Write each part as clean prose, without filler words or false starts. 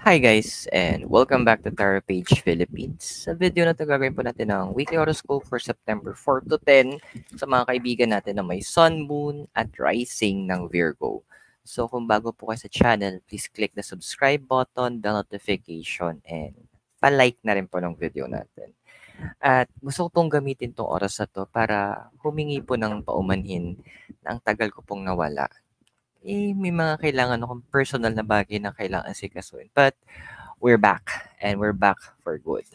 Hi guys, and welcome back to Tarot Page Philippines. Sa video na ito, gagawin po natin ang weekly horoscope for September 4 to 10 sa mga kaibigan natin na may Sun, Moon, at Rising ng Virgo. So kung bago po kayo sa channel, please click the subscribe button, the notification, and pa-like na rin po ng video natin. At gusto ko pong gamitin tong oras na to para humingi po ng paumanhin na ang tagal ko pong nawala. May mga kailangan akong personal na bagay na kailangan sikasuin. But we're back, and we're back for good.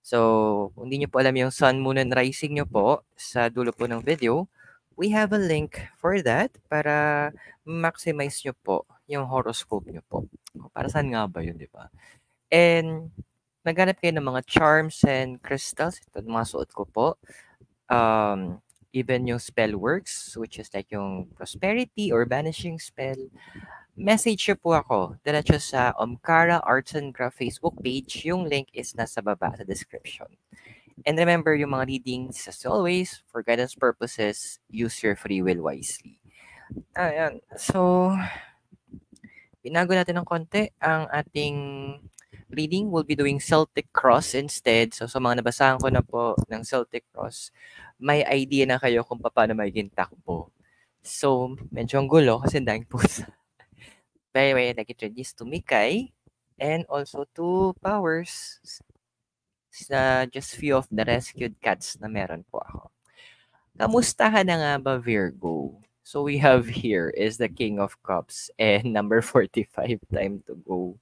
So, kung hindi nyo po alam yung Sun, Moon, and Rising nyo po, sa dulo po ng video, we have a link for that para maximize nyo po yung horoscope nyo po. Para saan nga ba yun, di ba? And naghanap kayo ng mga charms and crystals. Ito, mga suot ko po. Even yung spell works, which is like yung prosperity or banishing spell, message nyo po ako. Diretso sa Omkara Arts and Craft Facebook page. Yung link is nasa baba sa description. And remember, yung mga readings, as always, for guidance purposes, use your free will wisely. Ayan. So, binago natin ng konti ang ating reading. We'll be doing Celtic Cross instead. So, sa mga nabasahan ko na po ng Celtic Cross, may idea na kayo kung paano magiging takbo. So, medyo ang gulo kasi dahil po sa by the way, nag-introduce to Mikay and also to Powers sa just few of the rescued cats na meron po ako. Kamustahan na nga ba, Virgo? So we have here is the King of Cups and number 45, time to go.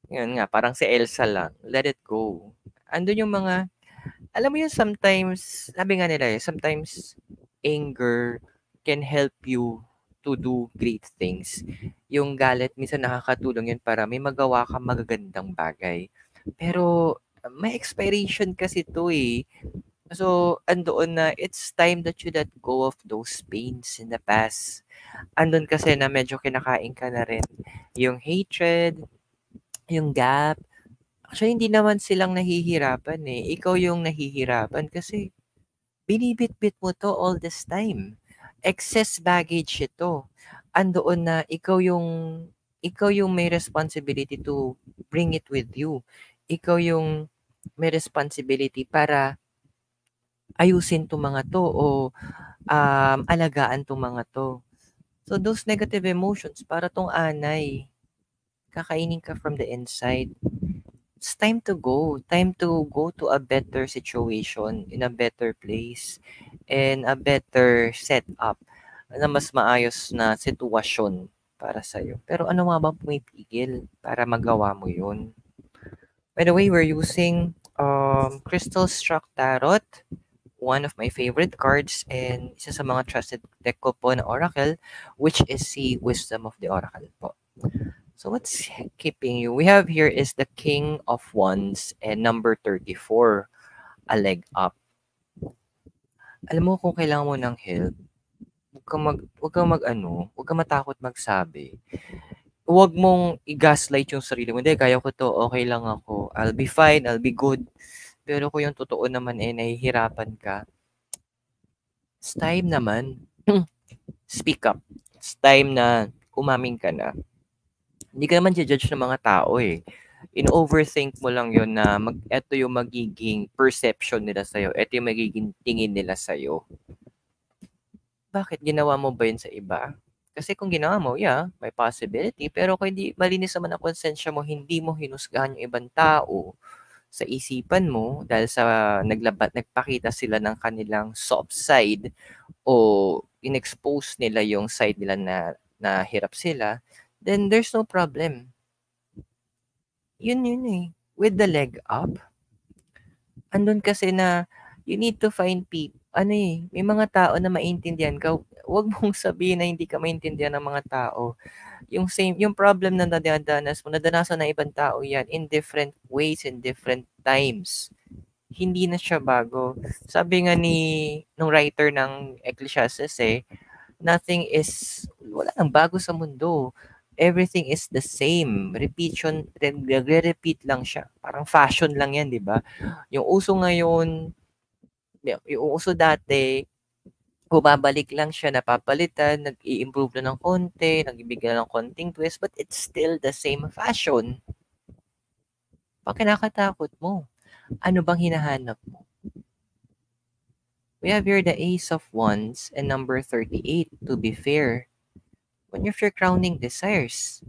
Yun nga, parang si Elsa lang. Let it go. Andun yung mga, alam mo yun, sometimes, sabi nga nila sometimes anger can help you to do great things. Yung galit, minsan nakakatulong yun para may magawa ka magagandang bagay. Pero may expiration kasi to eh. So, andoon na, it's time that you let go of those pains in the past. Andun kasi na medyo kinakain ka na rin. Yung hatred, yung gap. Actually, hindi naman silang nahihirapan eh. Ikaw yung nahihirapan kasi binibit-bit mo to all this time. Excess baggage ito. Andoon na ikaw yung may responsibility to bring it with you. Ikaw yung may responsibility para ayusin tong mga to o alagaan tong mga to. So those negative emotions, para tong anay, kakainin ka from the inside. It's time to go. Time to go to a better situation, in a better place, and a better setup na mas maayos na sitwasyon para sa'yo. Pero ano nga ba pumipigil para magawa mo yun? By the way, we're using Crystal Struck Tarot, one of my favorite cards, and isa sa mga trusted deck ko po na Oracle, which is si Wisdom of the Oracle po. So what's keeping you? We have here is the King of Wands and number 34, a leg up. Alam mo kung kailangan mo ng help, huwag kang matakot magsabi. Huwag mong i-gaslight yung sarili mo. Hindi, kaya ko to, okay lang ako. I'll be fine, I'll be good. Pero kung yung totoo naman nahihirapan ka, it's time naman. Speak up. It's time na umamin ka na. Hindi ka naman judge ng mga tao eh. In-overthink mo lang yon na eto yung magiging perception nila sa'yo. Eto yung magiging tingin nila sa'yo. Bakit? Ginawa mo ba yun sa iba? Kasi kung ginawa mo, yeah, may possibility. Pero kung hindi malinis naman ang konsensya mo, hindi mo hinusgahan yung ibang tao sa isipan mo dahil sa nagpakita sila ng kanilang soft side o in-expose nila yung side nila na hirap sila, then there's no problem. Yun eh. With the leg up, andun kasi na you need to find people. May mga tao na maintindihan ka. Huwag mong sabihin na hindi ka maintindihan ng mga tao. Yung problem na nadanasan ng ibang tao yan in different ways, in different times. Hindi na siya bago. Sabi nga nung writer ng Ecclesiastes wala nang bago sa mundo. Everything is the same. Nagre-repeat lang siya. Parang fashion lang yan, di ba? Yung uso ngayon, yung uso dati, bumabalik lang siya, napapalitan, nag-i-improve lang ng konti, nagbibigay lang ng konting twist, but it's still the same fashion. Pag kinakatakot mo, ano bang hinahanap mo? We have here the Ace of Wands and number 38, to be fair. One of your crowning desires.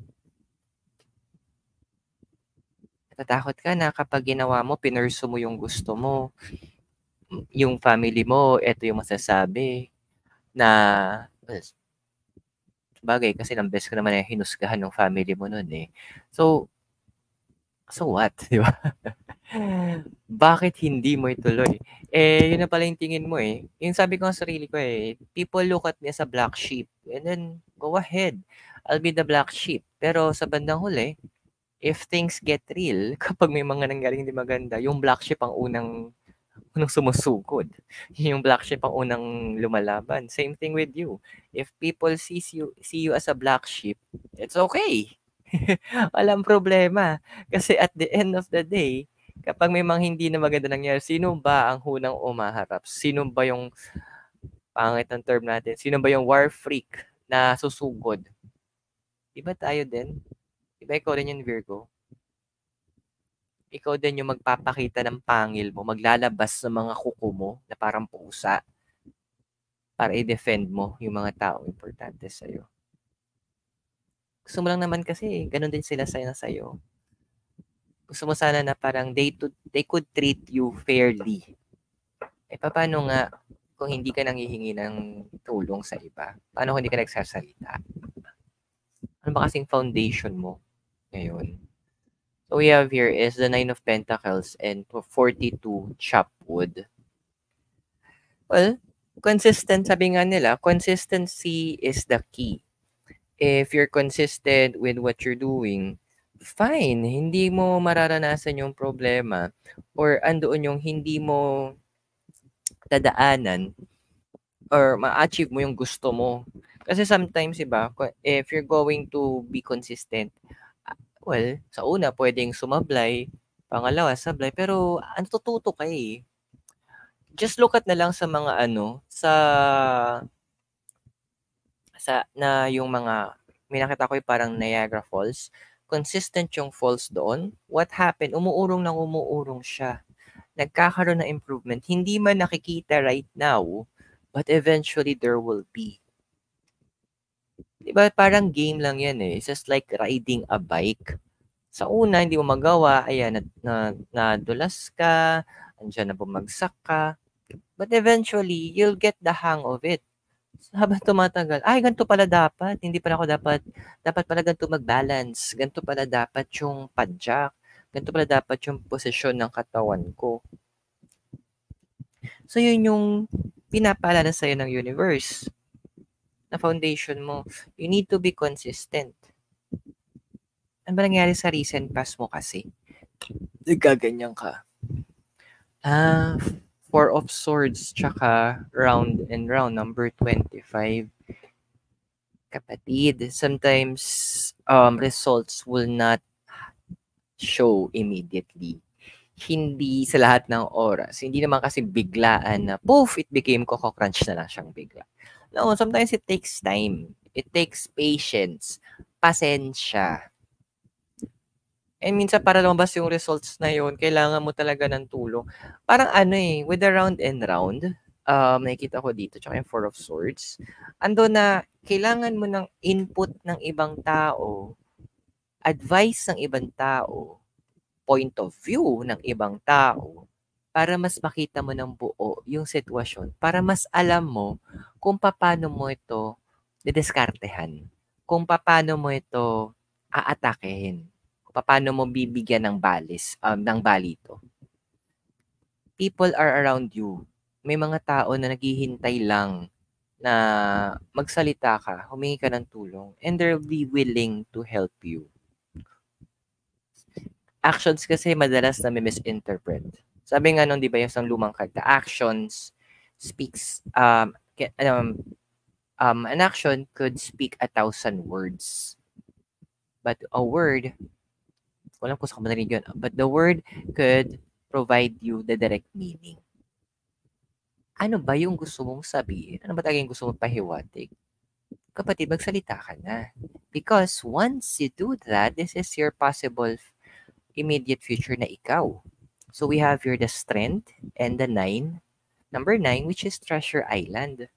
Natatakot ka na kapag ginawa mo, pinurso mo yung gusto mo, yung family mo, ito yung masasabi na, bagay kasi ilang beses ko naman hinusgahan ng family mo nun eh. So what? Di ba? Bakit hindi mo ituloy? Eh, yun na pala yung tingin mo eh. Yung sabi ko sa sarili ko eh, people look at me as a black sheep. And then, go ahead. I'll be the black sheep. Pero sa bandang huli, if things get real, kapag may mga nangyaring hindi maganda, yung black sheep ang unang sumusugod. Yung black sheep ang unang lumalaban. Same thing with you. If people see you as a black sheep, it's okay. Walang problema. Kasi at the end of the day, kapag may mga hindi na maganda nangyari, sino ba ang hunang umaharap? Sino ba yung, pangit ang term natin, sino ba yung war freak na susugod? Diba tayo din? Diba ikaw din yung Virgo? Ikaw din yung magpapakita ng pangil mo, maglalabas ng mga kuko mo na parang pusa para i-defend mo yung mga tao importante sa'yo. Gusto mo lang naman kasi, ganun din sila sa'yo. Gusto mo sana na parang they could treat you fairly. Eh, paano nga kung hindi ka nanghihingi ng tulong sa iba? Paano kung hindi ka nagsasalita? Ano ba kasing foundation mo ngayon? So we have here is the 9 of Pentacles and 42 Chopwood. Well, sabi nga nila, consistency is the key. If you're consistent with what you're doing, fine, hindi mo mararanasan yung problema or andoon yung hindi mo dadaanan or ma-achieve mo yung gusto mo. Kasi sometimes, iba, if you're going to be consistent, well, sa una, pwedeng sumablay, pangalawa, sablay, pero tututo ka eh. Just look at na lang sa mga na yung mga, may nakita ko yung parang Niagara Falls, consistent yung falls doon. What happened? Umuurong siya. Nagkakaroon ng improvement. Hindi man nakikita right now, but eventually there will be. Diba parang game lang yan eh. It's just like riding a bike. Sa una, hindi mo magawa, ayan, nadulas ka, andyan na bumagsak ka. But eventually, you'll get the hang of it. Habang tumatagal, ay, ganito pala dapat. Hindi pala ako dapat pala ganito mag-balance. Ganito pala dapat yung padjak. Ganito pala dapat yung posisyon ng katawan ko. So, yun yung pinapaalala sa'yo ng universe na foundation mo. You need to be consistent. Ano ba nangyari sa recent past mo kasi? Nagkaganyan ka. Four of Swords, tsaka Round and Round, number 25. Kapatid, sometimes results will not show immediately. Hindi sa lahat ng oras. Hindi naman kasi biglaan na, poof, it became Coco Crunch na lang siyang bigla. No, sometimes it takes time. It takes patience. Pasensya. And minsan para lumabas yung results na yun, kailangan mo talaga ng tulong. Parang with the Round and Round, nakikita ko dito, tsaka yung Four of Swords, ando na kailangan mo ng input ng ibang tao, advice ng ibang tao, point of view ng ibang tao, para mas makita mo ng buo yung sitwasyon, para mas alam mo kung paano mo ito didiskartehan, kung paano mo ito aatakehin, kung paano mo bibigyan ng ng balito. People are around you. May mga tao na naghihintay lang na magsalita ka, humingi ka ng tulong, and they'll be willing to help you. Actions kasi madalas na may misinterpret. Sabi nga nun, di ba, yung isang lumang kanta, actions speaks, an action could speak 1,000 words. But a word, walang kung saan marinig yun, but the word could provide you the direct meaning. Ano ba yung gusto mong sabihin? Ano ba talaga yung gusto mong pahiwatig? Kapatid, magsalita ka na. Because once you do that, this is your possible immediate future na ikaw. So we have here the strength and the number 9, which is Treasure Island.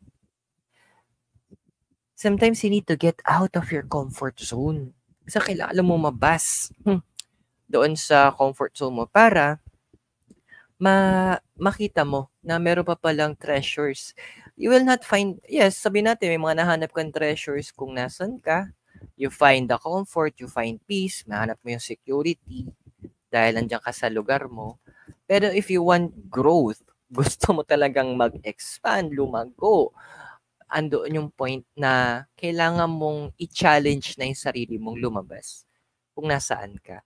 Sometimes you need to get out of your comfort zone. Kasi kailangan mo mabas doon sa comfort zone mo para makita mo na meron pa palang treasures. You will not find, yes, sabihin natin, may mga nahanap kang treasures kung nasan ka. You find the comfort, you find peace, mahanap mo yung security dahil nandiyan ka sa lugar mo. Pero if you want growth, gusto mo talagang mag-expand, lumago, andoon yung point na kailangan mong i-challenge na yung sarili mong lumabas kung nasaan ka.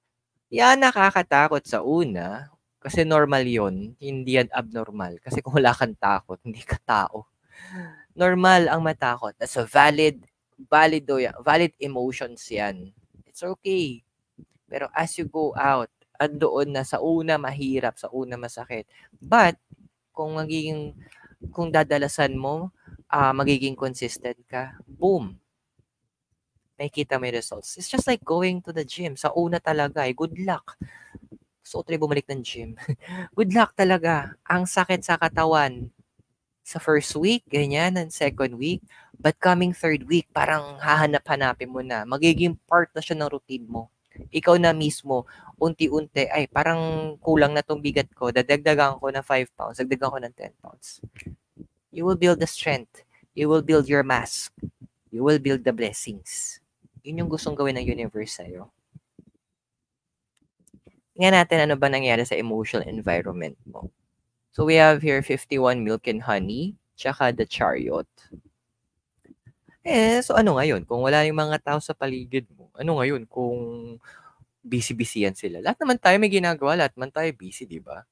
Yan nakakatakot sa una kasi normal yon, hindi yan abnormal. Kasi kung wala kang takot, hindi ka tao. Normal ang matakot. That's a valid emotions yan. It's okay. Pero as you go out, andoon na sa una mahirap, sa una masakit. But kung dadalasan mo, magiging consistent ka, boom, makikita mo yung results. It's just like going to the gym. Sa una talaga, good luck. Gusto ko tuloy bumalik ng gym. Good luck talaga. Ang sakit sa katawan. Sa first week, ganyan, and second week. But coming third week, parang hahanap-hanapin mo na. Magiging part na siya ng routine mo. Ikaw na mismo, unti-unti, ay, parang kulang na tong bigat ko. Dadagdagan ko na 5 pounds. Dagdagan ko ng 10 pounds. You will build the strength. You will build your mask. You will build the blessings. Yun yung gustong gawin ng universe sa'yo. Tingnan natin ano ba nangyari sa emotional environment mo. So we have here 51 Milk and Honey, tsaka The Chariot. So ano ngayon? Kung wala yung mga tao sa paligid mo, ano ngayon kung busy-busy yan sila? Lahat naman tayo may ginagawa, lahat naman tayo busy, di ba?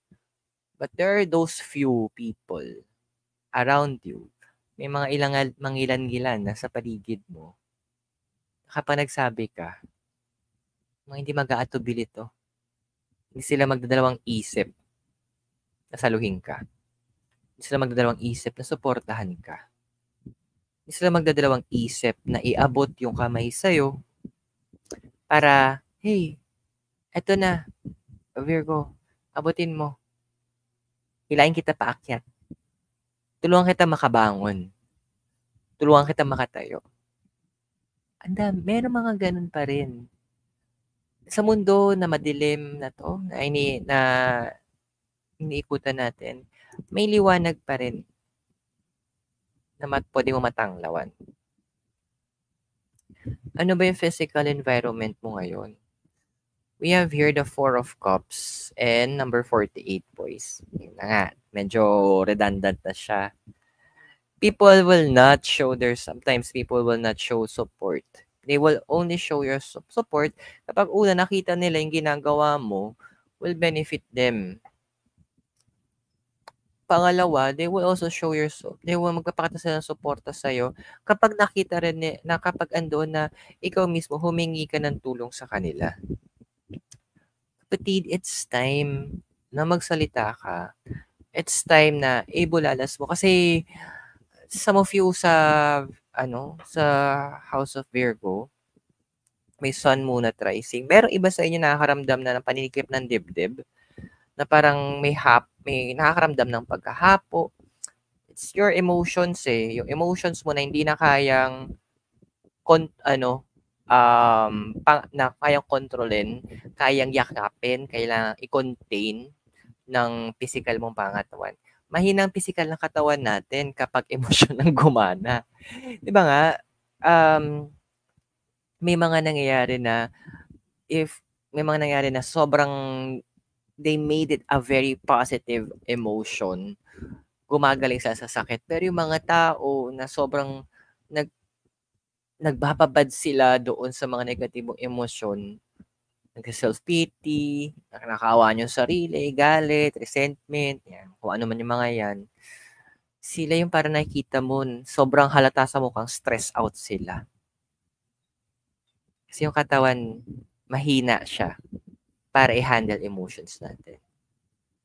But there are those few people around you, may mga mangilan-ngilan na sa paligid mo. Kapag nagsabi ka, mga hindi mag-aatubili to. Hindi sila magdadalawang isip na saluhin ka. Hindi sila magdadalawang isip na suportahan ka. Hindi sila magdadalawang isip na iabot yung kamay sa'yo para, hey, eto na, Virgo, abutin mo. Hilain kita paakyat. Tulungan kita makabangon. Tulungan kita makatayo. Anda, meron mga ganun pa rin. Sa mundo na madilim na to, na iniikutan natin, may liwanag pa rin na pwede mo matanglawan. Ano ba yung physical environment mo ngayon? We have here the 4 of Cups and number 48, boys. Yun na nga, medyo redundant na siya. Sometimes people will not show support. They will only show your support kapag una nakita nila yung ginagawa mo will benefit them. Pangalawa, they will also they will magpapakita sila ng suporta sa'yo kapag nakita rin na kapag andoon na ikaw mismo humingi ka ng tulong sa kanila. Kapatid, it's time na magsalita ka. It's time na ibulalas mo. Kasi some of you sa House of Virgo, may Sun, Moon at Rising. Merong iba sa inyo nakakaramdam na ng paninikip ng dibdib na parang may nakakaramdam ng pagkahapo. It's your emotions eh. Yung emotions mo na hindi na kayang na kayang kontrolin, kayang yakapin, kailangan i-contain ng physical mong pangatawan. Mahinang physical ng katawan natin kapag emosyon ang gumana. Di ba nga, may mga nangyayari na sobrang they made it a very positive emotion, gumagaling sa sakit. Pero yung mga tao na sobrang nagbababad sila doon sa mga negatibong emosyon, nag-self-pity, nakakaawa nyo sarili, galit, resentment, yan, kung ano man yung mga yan, sila yung parang nakikita mo, sobrang halata sa mukhang stress out sila. Kasi yung katawan, mahina siya para i-handle emotions natin.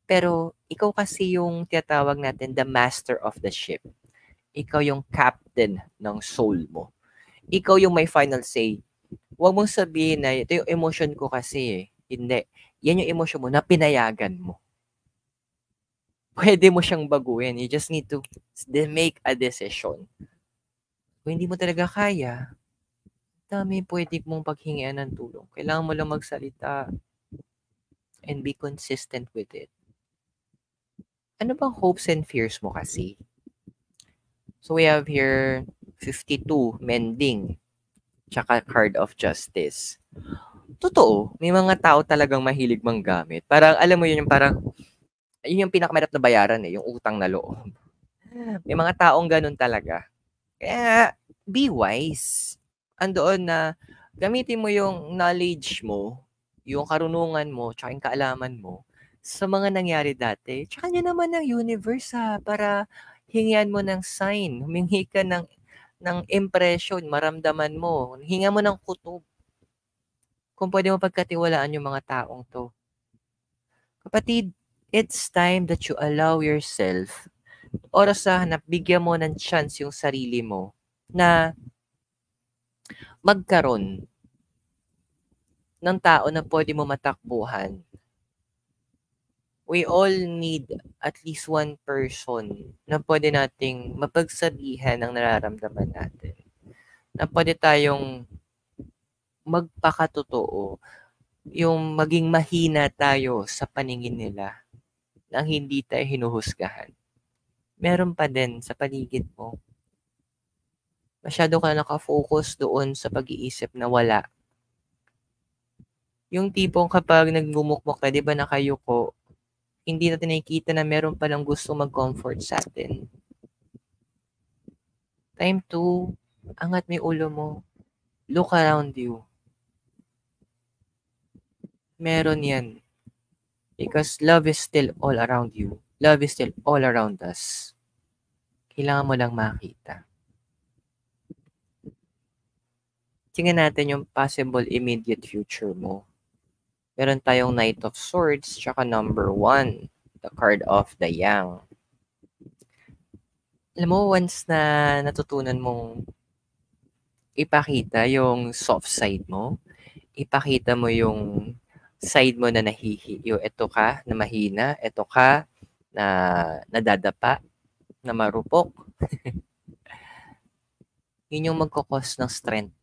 Pero ikaw kasi yung tinatawag natin the master of the ship. Ikaw yung captain ng soul mo. Ikaw yung may final say. Huwag mong sabihin na ito yung emotion ko kasi eh. Hindi. Yan yung emotion mo na pinayagan mo. Pwede mo siyang baguhin. You just need to make a decision. Kung hindi mo talaga kaya, dami pwede mong paghingian ng tulong. Kailangan mo lang magsalita and be consistent with it. Ano bang hopes and fears mo kasi? So we have here 52, mending, tsaka card of justice. Totoo, may mga tao talagang mahilig manggamit. Parang, alam mo yun, yung parang, yun yung pinakamahirap na bayaran eh, yung utang na loob. May mga taong ganun talaga. Kaya, be wise. Andoon na, gamitin mo yung knowledge mo, yung karunungan mo, tsaka yung kaalaman mo, sa mga nangyari dati. Tsaka niya naman ng universe para hingian mo ng sign. Humingi ka ng impression, maramdaman mo. Hinga mo ng kutob. Kung pwede mo pagkatiwalaan yung mga taong to. Kapatid, it's time that you allow yourself, oras sa hanap, bigyan mo ng chance yung sarili mo na magkaroon ng tao na pwede mo matakbuhan. We all need at least one person na pwede nating mapagsabihan ng nararamdaman natin. Na pwede tayong magpakatotoo, yung maging mahina tayo sa paningin nila nang hindi tayo hinuhusgahan. Meron pa din sa paligid mo. Masyado ka nakafocus doon sa pag-iisip na wala. Yung tipong kapag nagbumukmok ka, di ba nakayuko, hindi natin nakikita na meron palang gusto mag-comfort sa atin. Time to, angat mo yung ulo mo. Look around you. Meron yan. Because love is still all around you. Love is still all around us. Kailangan mo lang makita. Tingnan natin yung possible immediate future mo. Meron tayong Knight of Swords, tsaka number 1, the card of the Yang. Alam mo, once na natutunan mong ipakita yung soft side mo, ipakita mo yung side mo na nahihiyo. Ito ka na mahina, ito ka na nadadapa, na marupok. Yun yung magkakos ng strength.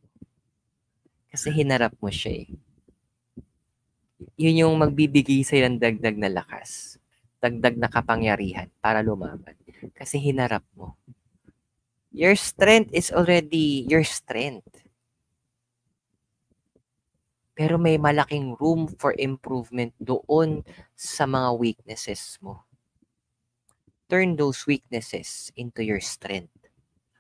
Kasi hinarap mo siya eh. Yun yung magbibigay sa'yo ng dagdag na lakas. Dagdag na kapangyarihan para lumaban. Kasi hinarap mo. Your strength is already your strength. Pero may malaking room for improvement doon sa mga weaknesses mo. Turn those weaknesses into your strength.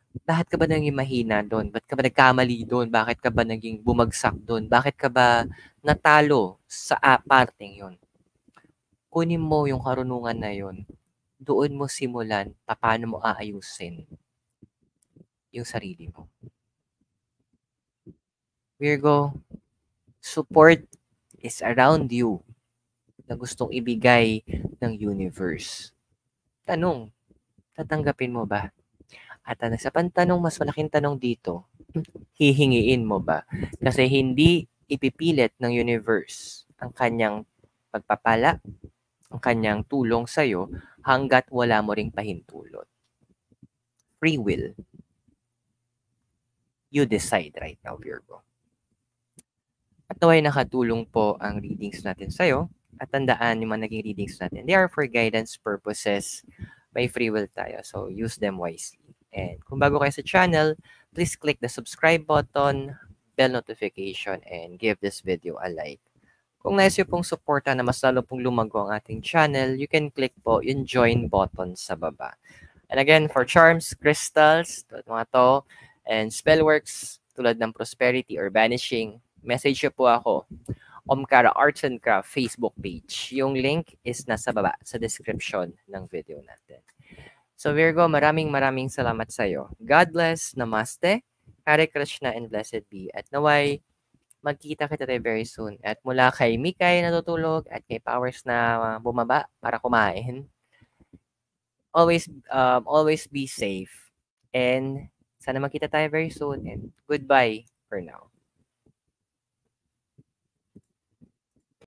Bakit ka ba naging mahina doon? Bakit ka ba nagkamali doon? Bakit ka ba naging bumagsak doon? Bakit ka ba natalo sa parteng yon? Kunin mo yung karunungan na yon. Doon mo simulan paano mo aayusin yung sarili mo. Virgo, support is around you na gustong ibigay ng universe. Tanong, tatanggapin mo ba? At sa pantanong, mas malaking tanong dito, hihingiin mo ba? Kasi hindi ipipilit ng universe ang kanyang pagpapala, ang kanyang tulong sa'yo hanggat wala mo ring pahintulot. Free will. You decide right now, Virgo. At naway nakatulong po ang readings natin sa'yo. At tandaan yung mga naging readings natin. They are for guidance purposes. May free will tayo. So, use them wisely. And kung bago kayo sa channel, please click the subscribe button, bell notification, and give this video a like. Kung nais nyo pong suporta na mas lalo pong lumago ang ating channel, you can click po yung join button sa baba. And again, for charms, crystals, tulad mga to, and spellworks, tulad ng prosperity or banishing, message nyo po ako. Omkara Arts and Craft Facebook page. Yung link is nasa baba sa description ng video natin. So Virgo, maraming salamat sa iyo. God bless, namaste, Hare Krishna, and blessed be. At naway, Magkita kita tayo very soon. At mula kay Mikay na natutulog at kay Powers na bumaba para kumain, always be safe. And sana magkita tayo very soon and goodbye for now.